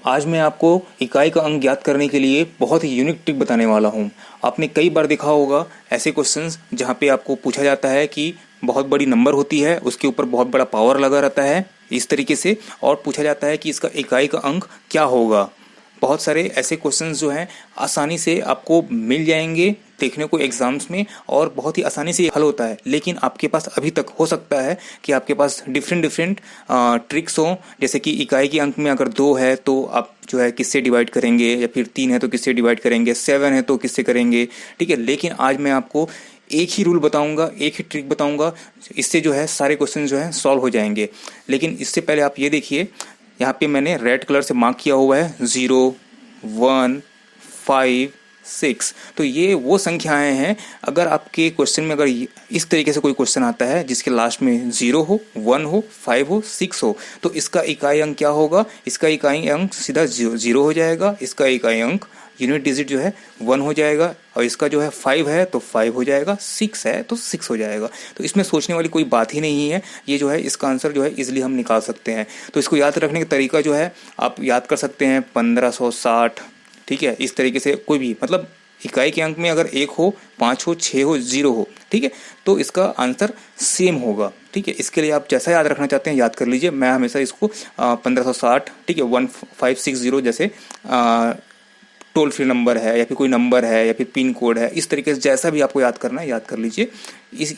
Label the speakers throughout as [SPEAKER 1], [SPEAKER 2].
[SPEAKER 1] आज मैं आपको इकाई का अंक ज्ञात करने के लिए बहुत ही यूनिक ट्रिक बताने वाला हूँ। आपने कई बार देखा होगा ऐसे क्वेश्चंस जहाँ पे आपको पूछा जाता है कि बहुत बड़ी नंबर होती है, उसके ऊपर बहुत बड़ा पावर लगा रहता है इस तरीके से, और पूछा जाता है कि इसका इकाई का अंक क्या होगा। बहुत सारे ऐसे क्वेश्चंस जो हैं आसानी से आपको मिल जाएंगे देखने को एग्जाम्स में, और बहुत ही आसानी से हल होता है। लेकिन आपके पास अभी तक हो सकता है कि आपके पास डिफरेंट ट्रिक्स हों, जैसे कि इकाई के अंक में अगर 2 है तो आप जो है किससे डिवाइड करेंगे, या फिर 3 है तो किससे डिवाइड करेंगे, 7 है तो किससे करेंगे। ठीक है, लेकिन आज मैं आपको एक ही रूल बताऊंगा, एक ही ट्रिक बताऊंगा, इससे जो है सारे क्वेश्चन जो है सॉल्व हो जाएंगे। लेकिन इससे पहले आप ये देखिए, यहाँ पे मैंने रेड कलर से मार्क किया हुआ है 0, 1, 5, 6। तो ये वो संख्याएं हैं। अगर आपके क्वेश्चन में अगर इस तरीके से कोई क्वेश्चन आता है जिसके लास्ट में 0 हो, 1 हो, 5 हो, 6 हो, तो इसका इकाई अंक क्या होगा? इसका इकाई अंक सीधा 0 हो जाएगा। इसका इकाई अंक यूनिट डिजिट जो है 1 हो जाएगा, और इसका जो है 5 है तो 5 हो जाएगा, 6 है तो 6 हो जाएगा। तो इसमें सोचने वाली कोई बात ही नहीं है। ये जो है इसका आंसर जो है इजीली हम निकाल सकते हैं। तो इसको याद रखने का तरीका जो है आप याद कर सकते हैं 1560। ठीक है, इस तरीके से कोई भी मतलब इकाई के अंक में अगर 1 हो, 5 हो, 6 हो, 0 हो, ठीक है, तो इसका आंसर सेम होगा। ठीक है, इसके लिए आप जैसा याद रखना चाहते हैं याद कर लीजिए। मैं हमेशा इसको 1560, ठीक है, 1560 जैसे टोल फ्री नंबर है, या फिर कोई नंबर है, या फिर पिन कोड है, इस तरीके से जैसा भी आपको याद करना है याद कर लीजिए।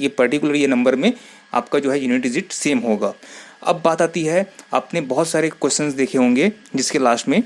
[SPEAKER 1] ये पर्टिकुलर ये नंबर में आपका जो है यूनिट डिजिट सेम होगा। अब बात आती है, आपने बहुत सारे क्वेश्चंस देखे होंगे जिसके लास्ट में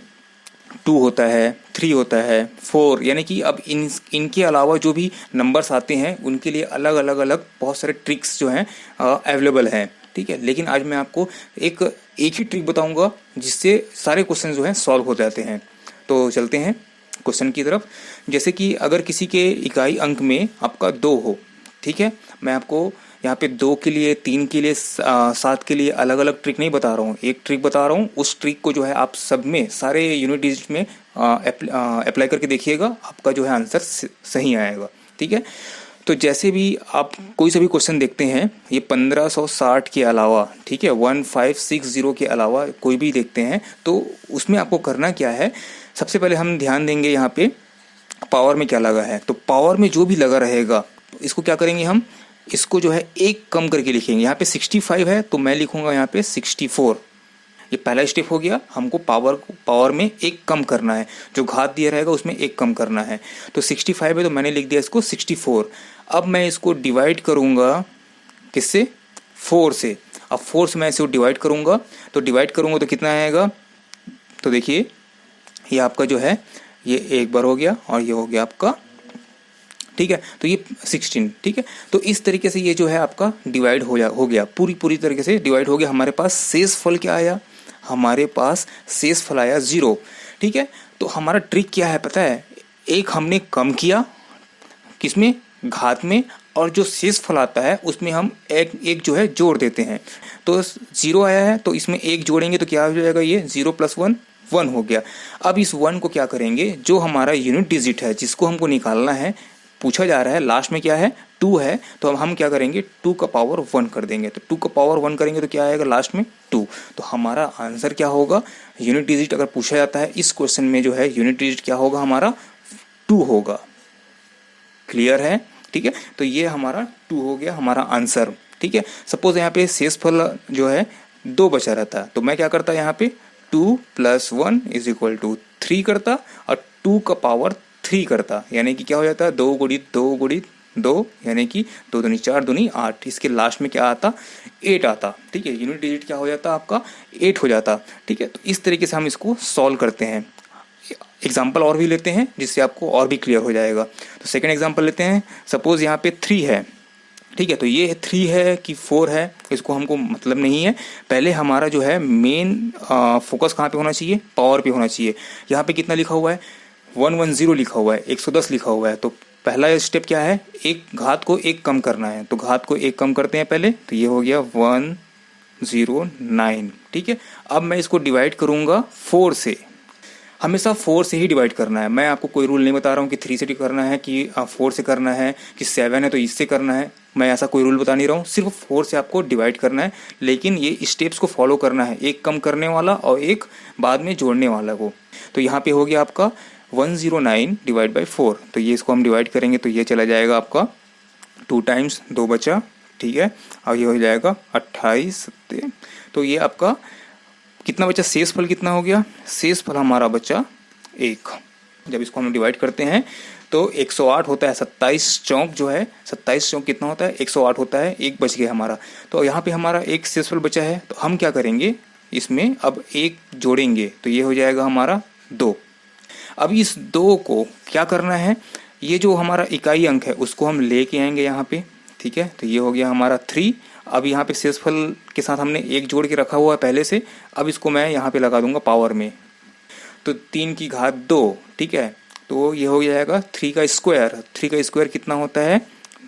[SPEAKER 1] 2 होता है, 3 होता है, 4, यानी कि अब इनके अलावा जो भी नंबर्स आते हैं उनके लिए अलग अलग बहुत सारे ट्रिक्स जो हैं अवेलेबल हैं। ठीक है, लेकिन आज मैं आपको एक ही ट्रिक बताऊंगा जिससे सारे क्वेश्चन जो हैं सॉल्व हो जाते हैं। तो चलते हैं क्वेश्चन की तरफ। जैसे कि अगर किसी के इकाई अंक में आपका 2 हो, ठीक है, मैं आपको यहाँ पे 2 के लिए, 3 के लिए, 7 के लिए अलग अलग ट्रिक नहीं बता रहा हूँ, एक ट्रिक बता रहा हूँ। उस ट्रिक को जो है आप सब में सारे यूनिट डिजिट में अप्लाई करके देखिएगा, आपका जो है आंसर सही आएगा। ठीक है, तो जैसे भी आप कोई सा भी क्वेश्चन देखते हैं, ये 1560 के अलावा, ठीक है, 1560 के अलावा कोई भी देखते हैं, तो उसमें आपको करना क्या है? सबसे पहले हम ध्यान देंगे यहाँ पे पावर में क्या लगा है। तो पावर में जो भी लगा रहेगा इसको क्या करेंगे हम, इसको जो है एक कम करके लिखेंगे। यहाँ पे 65 है तो मैं लिखूंगा यहाँ पे 64। ये पहला स्टेप हो गया, हमको पावर में एक कम करना है, जो घात दिया रहेगा उसमें एक कम करना है। तो 65 है तो मैंने लिख दिया इसको 64। अब मैं इसको डिवाइड करूंगा किससे? 4 से। अब 4 से मैं इसको डिवाइड करूंगा, तो कितना आएगा? तो देखिए ये आपका जो है ये एक बार हो गया, और ये हो गया आपका, ठीक है, तो ये 16। ठीक है, तो इस तरीके से ये जो है आपका डिवाइड हो गया, पूरी तरीके से डिवाइड हो गया। हमारे पास शेष फल क्या आया? हमारे पास शेष फल आया 0। ठीक है, तो हमारा ट्रिक क्या है पता है? एक हमने कम किया, किसमें? घात में, और जो शेष फल आता है उसमें हम एक जो है जोड़ देते हैं। तो 0 आया है तो इसमें 1 जोड़ेंगे तो क्या हो जाएगा? ये 0 + 1 1 हो गया। अब इस 1 को क्या करेंगे, जो हमारा यूनिट डिजिट है जिसको हमको निकालना है, पूछा जा रहा है लास्ट में क्या है? 2 है, तो अब हम क्या करेंगे? 2 का पावर 1 कर देंगे। तो 2 का पावर 1 करेंगे तो क्या आएगा लास्ट में? 2। तो हमारा आंसर क्या होगा? यूनिट डिजिट अगर पूछा जाता है इस क्वेश्चन में जो है यूनिट डिजिट क्या होगा? हमारा 2 होगा। क्लियर है? ठीक है, तो ये हमारा 2 हो गया हमारा आंसर। ठीक है, सपोज यहाँ पे शेष फल जो है 2 बचा रहता, तो मैं क्या करता यहाँ पे 2 + 1 = 3 करता, और 2 का पावर 3 करता, यानी कि क्या हो जाता है? 2 × 2 × 2, यानी कि 2 दूनी 4 दूनी 8। इसके लास्ट में क्या आता? 8 आता। ठीक है, यूनिट डिजिट क्या हो जाता? आपका 8 हो जाता। ठीक है, तो इस तरीके से हम इसको सॉल्व करते हैं। एग्जाम्पल और भी लेते हैं जिससे आपको और भी क्लियर हो जाएगा। तो सेकेंड एग्जाम्पल लेते हैं। सपोज यहाँ पे 3 है, ठीक है, तो ये 3 है कि 4 है इसको हमको मतलब नहीं है। पहले हमारा जो है मेन फोकस कहाँ पे होना चाहिए? पावर पे होना चाहिए। यहाँ पे कितना लिखा हुआ है? 110 लिखा हुआ है, 110 लिखा हुआ है। तो पहला स्टेप क्या है? एक घात को एक कम करना है, तो घात को एक कम करते हैं पहले। तो ये हो गया 109। ठीक है, अब मैं इसको डिवाइड करूंगा 4 से। हमेशा 4 से ही डिवाइड करना है। मैं आपको कोई रूल नहीं बता रहा हूँ कि 3 से करना है, कि 4 से करना है, कि 7 है तो इससे करना है। मैं ऐसा कोई रूल बता नहीं रहा हूँ, सिर्फ 4 से आपको डिवाइड करना है। लेकिन ये स्टेप्स को फॉलो करना है, एक कम करने वाला और एक बाद में जोड़ने वाला को। तो यहाँ पे हो गया आपका 109 डिवाइड बाई 4। तो ये इसको हम डिवाइड करेंगे तो ये चला जाएगा आपका 2 टाइम्स 2 बचा, ठीक है। और ये हो जाएगा 28 सत्ते। तो ये आपका कितना बचा, शेष फल कितना हो गया, शेष फल हमारा बचा 1। जब इसको हम डिवाइड करते हैं तो 108 होता है। 27 चौक जो है, 27 चौक कितना होता है, 108 होता है। एक बच गया हमारा। तो यहाँ पे हमारा एक शेष फल बचा है। तो हम क्या करेंगे, इसमें अब एक जोड़ेंगे तो ये हो जाएगा हमारा 2। अब इस 2 को क्या करना है, ये जो हमारा इकाई अंक है उसको हम लेके आएंगे यहाँ पे, ठीक है। तो ये हो गया हमारा 3। अब यहाँ पे शेषफल के साथ हमने एक जोड़ के रखा हुआ है पहले से। अब इसको मैं यहाँ पे लगा दूंगा पावर में, तो 3 की घात 2, ठीक है। तो ये हो जाएगा 3 का स्क्वायर। 3 का स्क्वायर कितना होता है,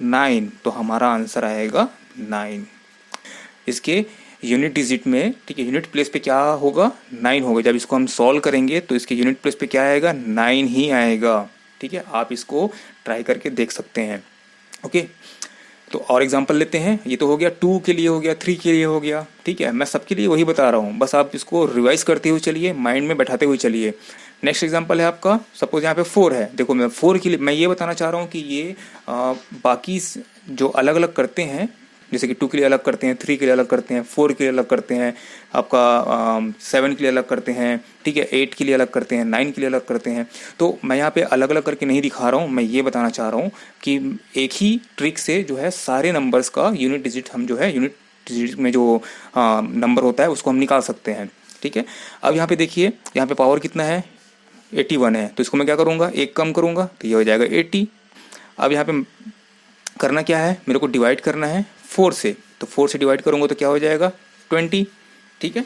[SPEAKER 1] 9। तो हमारा आंसर आएगा 9। इसके यूनिट डिजिट में, ठीक है, यूनिट प्लेस पे क्या होगा, 9 होगा। जब इसको हम सॉल्व करेंगे तो इसके यूनिट प्लेस पे क्या आएगा, 9 ही आएगा, ठीक है। आप इसको ट्राई करके देख सकते हैं। ओके, तो और एग्जांपल लेते हैं। ये तो हो गया 2 के लिए, हो गया 3 के लिए, हो गया, ठीक है। मैं सबके लिए वही बता रहा हूँ, बस आप इसको रिवाइज करते हुए चलिए, माइंड में बैठाते हुए चलिए। नेक्स्ट एग्जांपल है आपका, सपोज यहाँ पे 4 है। देखो मैं 4 के लिए मैं ये बताना चाह रहा हूँ कि ये बाकी जो अलग अलग करते हैं, जैसे कि 2 के लिए अलग करते हैं, 3 के लिए अलग करते हैं, 4 के लिए अलग करते हैं, आपका 7 के लिए अलग करते हैं, ठीक है, 8 के लिए अलग करते हैं, 9 के लिए अलग करते हैं। तो मैं यहाँ पे अलग अलग करके नहीं दिखा रहा हूँ, मैं ये बताना चाह रहा हूँ कि एक ही ट्रिक से जो है सारे नंबर्स का यूनिट डिजिट हम जो है, यूनिट डिजिट में जो नंबर होता है उसको हम निकाल सकते हैं, ठीक है। अब यहाँ पे देखिए, यहाँ पे पावर कितना है, 81 है। तो इसको मैं क्या करूँगा, एक कम करूँगा तो ये हो जाएगा 80। अब यहाँ पे करना क्या है, मेरे को डिवाइड करना है 4 से। तो 4 से डिवाइड करूँगा तो क्या हो जाएगा, 20, ठीक है।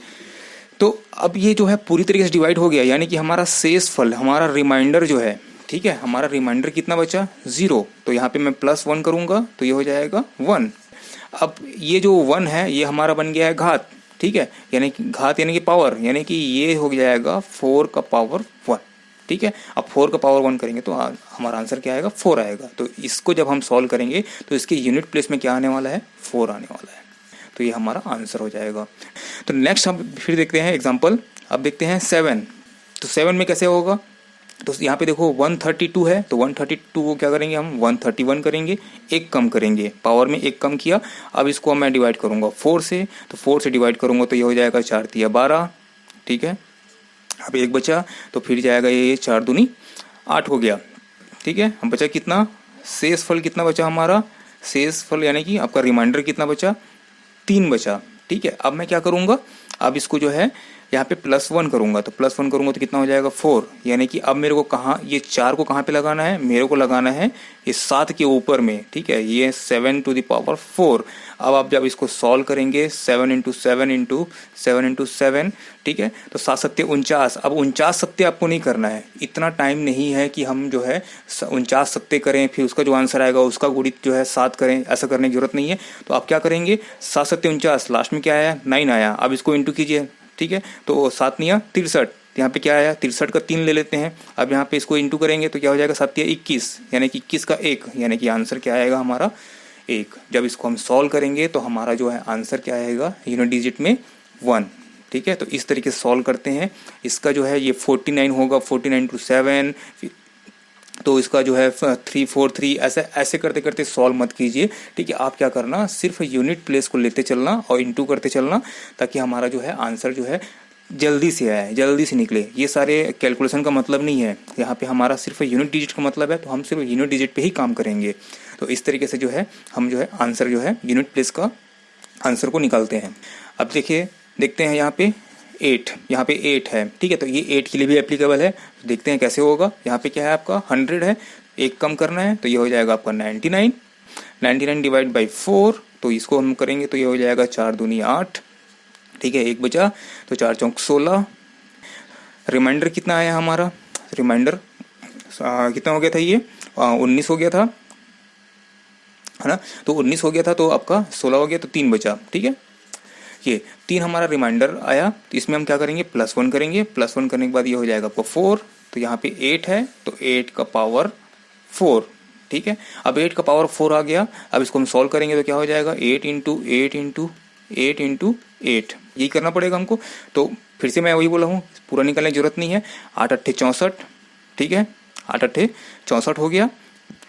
[SPEAKER 1] तो अब ये जो है पूरी तरीके से डिवाइड हो गया, यानी कि हमारा शेष फल, हमारा रिमाइंडर जो है, ठीक है, हमारा रिमाइंडर कितना बचा, 0। तो यहाँ पे मैं +1 करूँगा तो ये हो जाएगा 1। अब ये जो 1 है ये हमारा बन गया है घात, ठीक है, यानी कि घात यानी कि पावर, यानी कि ये हो जाएगा 4 का पावर 1, ठीक है। अब 4 का पावर 1 करेंगे तो हमारा आंसर क्या आएगा, 4 आएगा। तो इसको जब हम सॉल्व करेंगे तो इसके यूनिट प्लेस में क्या आने वाला है, 4 आने वाला है। तो ये हमारा आंसर हो जाएगा। तो नेक्स्ट हम फिर देखते हैं एग्जांपल। अब देखते हैं 7। तो 7 में कैसे होगा, तो यहाँ पे देखो 132 है, तो 132 को क्या करेंगे हम, 131 करेंगे, एक कम करेंगे, पावर में एक कम किया। अब इसको मैं डिवाइड करूँगा 4 से। तो 4 से डिवाइड करूँगा तो ये हो जाएगा 4 तिया 12, ठीक है। अब एक बचा तो फिर जाएगा ये 4 दूनी 8 हो गया, ठीक है। हम बचा कितना, शेष फल कितना बचा हमारा, शेष फल यानी कि आपका रिमाइंडर कितना बचा, 3 बचा, ठीक है। अब मैं क्या करूँगा, अब इसको जो है यहाँ पे +1 करूँगा। तो +1 करूँगा तो कितना हो जाएगा, 4। यानी कि अब मेरे को कहाँ, ये 4 को कहाँ पे लगाना है, मेरे को लगाना है ये 7 के ऊपर में, ठीक है। ये 7 to the power 4। अब आप जब इसको सॉल्व करेंगे 7 × 7 × 7 × 7, ठीक है, तो 7 सत्ते 49। अब 49 सत्ते आपको नहीं करना है, इतना टाइम नहीं है कि हम जो है 49 सत्ते करें फिर उसका जो आंसर आएगा उसका गुणित जो है 7 करें, ऐसा करने की जरूरत नहीं है। तो आप क्या करेंगे, 7 सत्ते 49, लास्ट में क्या आया, 9 आया। अब इसको इंटू कीजिए, ठीक है। तो 7 निया 63, यहाँ पे क्या आया, 63 का 3 ले लेते हैं। अब यहाँ पे इसको इंटू करेंगे तो क्या हो जाएगा, 7 तिया 21, यानी कि 21 का 1, यानी कि आंसर क्या आएगा हमारा 1। जब इसको हम सॉल्व करेंगे तो हमारा जो है आंसर क्या आएगा, यूनिट डिजिट में 1, ठीक है। तो इस तरीके से सॉल्व करते हैं। इसका जो है ये 49 होगा, 49 × 7, तो इसका जो है 343, ऐसे करते करते सॉल्व मत कीजिए, ठीक है। आप क्या करना, सिर्फ यूनिट प्लेस को लेते चलना और इंटू करते चलना, ताकि हमारा जो है आंसर जो है जल्दी से आए, जल्दी से निकले। ये सारे कैलकुलेशन का मतलब नहीं है, यहाँ पे हमारा सिर्फ यूनिट डिजिट का मतलब है, तो हम सिर्फ यूनिट डिजिट पे ही काम करेंगे। तो इस तरीके से जो है हम जो है आंसर जो है यूनिट प्लेस का आंसर को निकालते हैं। अब देखिए, देखते हैं यहाँ पे 8, यहाँ पे 8 है, ठीक है। तो ये 8 के लिए भी एप्लीकेबल है। तो देखते हैं कैसे होगा। यहाँ पे क्या है आपका 100 है, एक कम करना है तो ये हो जाएगा आपका 99 डिवाइड बाई 4। तो इसको हम करेंगे तो ये हो जाएगा 4 दूनी 8, ठीक है, एक बचा तो 4 चौक 16। रिमाइंडर कितना आया हमारा, रिमाइंडर कितना हो गया था, ये 19 हो गया था, है ना। तो 19 हो गया था तो आपका 16 हो गया तो 3 बचा, ठीक है। ये 3 हमारा रिमाइंडर आया, तो इसमें हम क्या करेंगे +1 करेंगे, +1 करने के बाद ये हो जाएगा आपको 4, तो यहाँ पे 8 है तो 8 का पावर 4, ठीक है। अब 8 का पावर 4 आ गया, अब इसको हम सॉल्व करेंगे तो क्या हो जाएगा 8 इंटू 8 इंटू 8 इंटू 8, यही करना पड़ेगा हमको। तो फिर से मैं वही बोला हूँ, पूरा निकालने की जरूरत नहीं है। 8 अट्ठे 64, ठीक है, 8 अट्ठे 64 हो गया,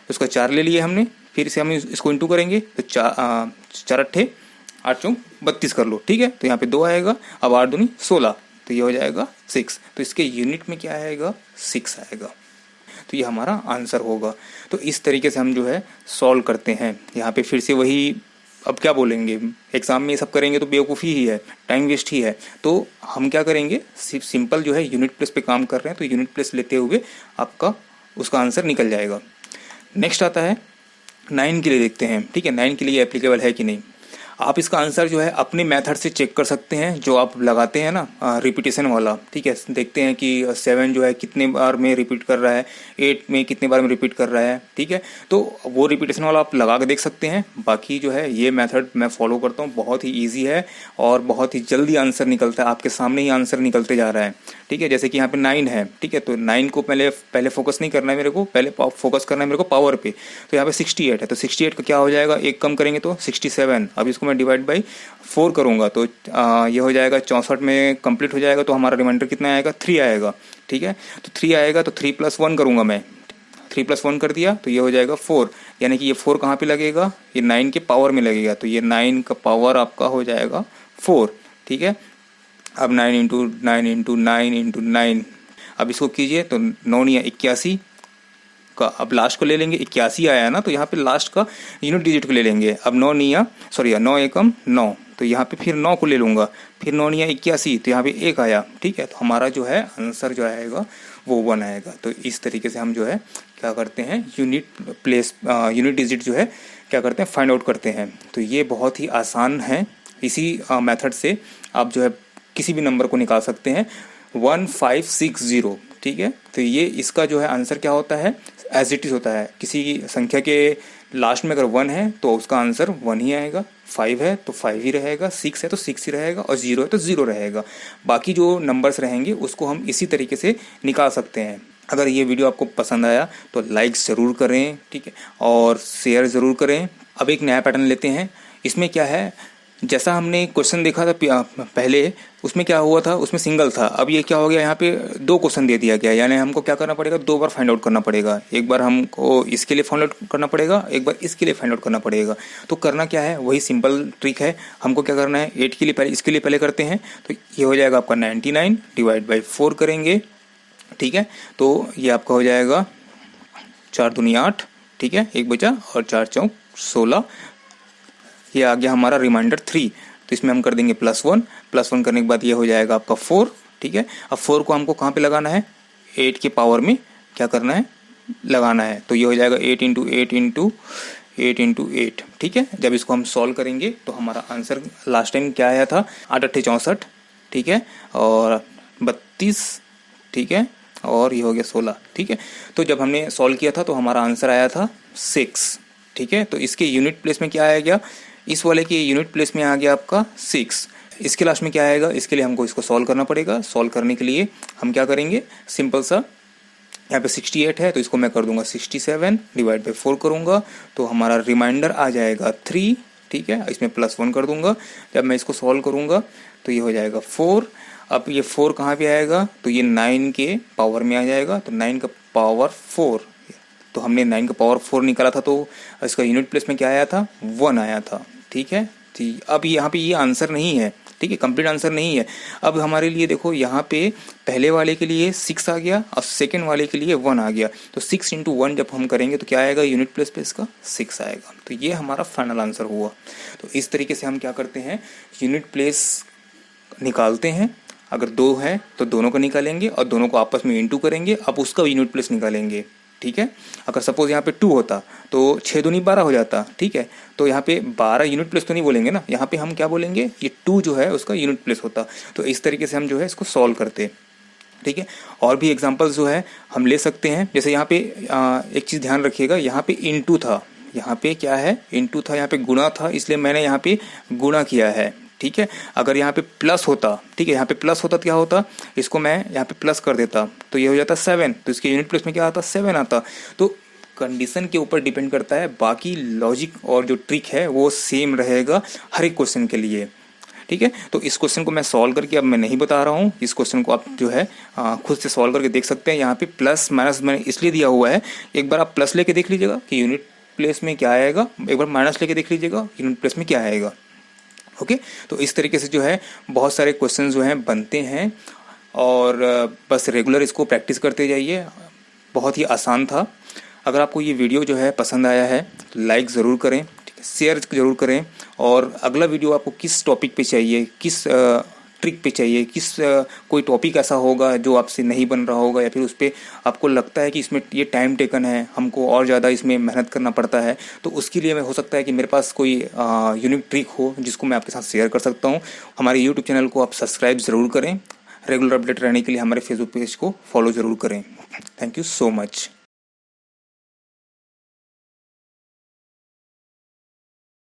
[SPEAKER 1] उसका 4 ले लिए हमने, फिर से हम इसको इंटू करेंगे तो 4 अट्ठे 8 चौक 32 कर लो, ठीक है। तो यहाँ पे 2 आएगा, अब 8 दूनी 16, तो ये हो जाएगा 6, तो इसके यूनिट में क्या आएगा 6 आएगा, तो ये हमारा आंसर होगा। तो इस तरीके से हम जो है सॉल्व करते हैं। यहाँ पे फिर से वही, अब क्या बोलेंगे, एग्जाम में ये सब करेंगे तो बेवकूफ़ी ही है, टाइम वेस्ट ही है। तो हम क्या करेंगे, सिर्फ सिंपल जो है यूनिट प्लेस पे काम कर रहे हैं, तो यूनिट प्लेस लेते हुए आपका उसका आंसर निकल जाएगा। नेक्स्ट आता है 9 के लिए, देखते हैं, ठीक है, 9 के लिए एप्लीकेबल है कि नहीं। आप इसका आंसर जो है अपने मेथड से चेक कर सकते हैं, जो आप लगाते हैं ना रिपीटेशन वाला, ठीक है। देखते हैं कि 7 जो है कितने बार में रिपीट कर रहा है, 8 में कितने बार में रिपीट कर रहा है, ठीक है। तो वो रिपीटेशन वाला आप लगा के देख सकते हैं। बाकी जो है ये मेथड मैं फॉलो करता हूँ, बहुत ही ईजी है और बहुत ही जल्दी आंसर निकलता है, आपके सामने ही आंसर निकलते जा रहा है, ठीक है। जैसे कि यहाँ पे 9 है, ठीक है, तो 9 को पहले फोकस नहीं करना है मेरे को, पहले फोकस करना है मेरे को पावर पे। तो यहाँ पे 68 है, तो 68 का क्या हो जाएगा, एक कम करेंगे तो 67। अब इसको मैं डिवाइड बाई 4 करूंगा तो ये हो जाएगा 64 में कंप्लीट हो जाएगा, तो हमारा रिमाइंडर कितना आएगा 3 आएगा, ठीक है। तो 3 आएगा तो 3 + 1 करूंगा मैं, 3 + 1 कर दिया तो ये हो जाएगा 4, यानी कि ये 4 कहाँ पे लगेगा, ये 9 के पावर में लगेगा, तो ये 9 का पावर आपका हो जाएगा 4, ठीक है। अब 9 इंटू 9 इंटू 9 इंटू 9, अब इसको कीजिए तो 9 या 81 का, अब लास्ट को ले लेंगे, 81 आया ना, तो यहाँ पे लास्ट का यूनिट डिजिट को ले लेंगे। अब 9 9 एकम 9, तो यहाँ पे फिर 9 को ले लूँगा, फिर 9 या 81, तो यहाँ पे 1 आया, ठीक है। तो हमारा जो है आंसर जो आएगा वो 1 आएगा। तो इस तरीके से हम जो है क्या करते हैं, यूनिट डिजिट जो है क्या करते हैं फाइंड आउट करते हैं। तो ये बहुत ही आसान है, इसी मेथड से आप जो है किसी भी नंबर को निकाल सकते हैं, 1560, ठीक है। तो ये इसका जो है आंसर क्या होता है, एज इट इज होता है। किसी संख्या के लास्ट में अगर 1 है तो उसका आंसर 1 ही आएगा, 5 है तो 5 ही रहेगा, 6 है तो 6 ही रहेगा, और 0 है तो 0 रहेगा। बाकी जो नंबर्स रहेंगे उसको हम इसी तरीके से निकाल सकते हैं। अगर ये वीडियो आपको पसंद आया तो लाइक ज़रूर करें, ठीक है, और शेयर ज़रूर करें। अब एक नया पैटर्न लेते हैं। इसमें क्या है, जैसा हमने क्वेश्चन देखा था पहले, उसमें क्या हुआ था, उसमें सिंगल था। अब ये क्या हो गया, यहाँ पे 2 क्वेश्चन दे दिया गया, यानी हमको क्या करना पड़ेगा, 2 बार फाइंड आउट करना पड़ेगा। एक बार हमको इसके लिए फाइंड आउट करना पड़ेगा, एक बार इसके लिए फाइंड आउट करना पड़ेगा। तो करना क्या है, वही सिंपल ट्रिक है। हमको क्या करना है, 8 के लिए पहले, इसके लिए पहले करते हैं। तो ये हो जाएगा आपका 99 डिवाइड बाई 4 करेंगे, ठीक है। तो ये आपका हो जाएगा 4 दूनी 8, ठीक है, 1 बचा, और 4 चौक 16। ये आ गया हमारा रिमाइंडर 3, तो इसमें हम कर देंगे +1 करने के बाद ये हो जाएगा आपका 4, ठीक है। अब 4 को हमको कहाँ पे लगाना है, 8 के पावर में क्या करना है, लगाना है। तो ये हो जाएगा 8 इंटू 8 इंटू 8 इंटू 8, ठीक है। जब इसको हम सॉल्व करेंगे तो हमारा आंसर लास्ट टाइम क्या आया था, 8 अट्ठे 64, ठीक है, और 32, ठीक है, और ये हो गया 16, ठीक है। तो जब हमने सॉल्व किया था तो हमारा आंसर आया था 6, ठीक है। तो इसके यूनिट प्लेस में क्या आया गया, इस वाले के यूनिट प्लेस में आ गया आपका 6। इसके लास्ट में क्या आएगा, इसके लिए हमको इसको सॉल्व करना पड़ेगा। सॉल्व करने के लिए हम क्या करेंगे, सिंपल सा, यहाँ पे 68 है तो इसको मैं कर दूंगा 67 डिवाइड बाई 4 करूंगा, तो हमारा रिमाइंडर आ जाएगा 3, ठीक है। इसमें +1 कर दूंगा। जब मैं इसको सॉल्व करूंगा तो ये हो जाएगा 4। अब ये 4 कहाँ पे आएगा, तो ये 9 के पावर में आ जाएगा, तो 9 का पावर 4, तो हमने 9 का पावर 4 निकाला था, तो इसका यूनिट प्लेस में क्या आया था, 1 आया था, ठीक है। अब यहाँ पे ये आंसर नहीं है, ठीक है, कंप्लीट आंसर नहीं है। अब हमारे लिए देखो, यहाँ पे पहले वाले के लिए 6 आ गया और सेकंड वाले के लिए 1 आ गया, तो 6 इंटू 1 जब हम करेंगे तो क्या आएगा, यूनिट प्लेस पे इसका 6 आएगा। तो ये हमारा फाइनल आंसर हुआ। तो इस तरीके से हम क्या करते हैं, यूनिट प्लेस निकालते हैं। अगर 2 है तो दोनों को निकालेंगे और दोनों को आपस में इंटू करेंगे, अब उसका यूनिट प्लेस निकालेंगे, ठीक है। अगर सपोज यहाँ पे 2 होता तो 6 दूनी 12 हो जाता, ठीक है। तो यहाँ पे 12 यूनिट प्लेस तो नहीं बोलेंगे ना, यहाँ पे हम क्या बोलेंगे, ये 2 जो है उसका यूनिट प्लेस होता। तो इस तरीके से हम जो है इसको सॉल्व करते, ठीक है। और भी एग्जांपल्स जो है हम ले सकते हैं। जैसे यहाँ पे एक चीज़ ध्यान रखिएगा, यहाँ पे इनटू था, यहाँ पे क्या है, इनटू था, यहाँ पे गुणा था, इसलिए मैंने यहाँ पे गुणा किया है, ठीक है। अगर यहाँ पे प्लस होता, ठीक है, यहाँ पे प्लस होता तो क्या होता, इसको मैं यहाँ पे प्लस कर देता तो ये हो जाता 7, तो इसके यूनिट प्लेस में क्या आता 7 आता। तो कंडीशन के ऊपर डिपेंड करता है, बाकी लॉजिक और जो ट्रिक है वो सेम रहेगा हर एक क्वेश्चन के लिए, ठीक है। तो इस क्वेश्चन को मैं सॉल्व करके अब मैं नहीं बता रहा हूँ, इस क्वेश्चन को आप जो है खुद से सॉल्व करके देख सकते हैं। यहाँ पे प्लस माइनस मैंने इसलिए दिया हुआ है, एक बार आप प्लस लेके देख लीजिएगा कि यूनिट प्लेस में क्या आएगा, एक बार माइनस लेके देख लीजिएगा यूनिट प्लेस में क्या आएगा। ओके, तो इस तरीके से जो है बहुत सारे क्वेश्चन जो हैं बनते हैं, और बस रेगुलर इसको प्रैक्टिस करते जाइए। बहुत ही आसान था। अगर आपको ये वीडियो जो है पसंद आया है तो लाइक ज़रूर करें, ठीक है, शेयर ज़रूर करें। और अगला वीडियो आपको किस टॉपिक पे चाहिए, किस ट्रिक पे चाहिए, कोई टॉपिक ऐसा होगा जो आपसे नहीं बन रहा होगा, या फिर उस पर आपको लगता है कि इसमें ये टाइम टेकन है, हमको और ज़्यादा इसमें मेहनत करना पड़ता है, तो उसके लिए मैं हो सकता है कि मेरे पास कोई यूनिक ट्रिक हो जिसको मैं आपके साथ शेयर कर सकता हूँ। हमारे यूट्यूब चैनल को आप सब्सक्राइब ज़रूर करें। रेगुलर अपडेट रहने के लिए हमारे फेसबुक पेज को फॉलो ज़रूर करें। Thank you so much.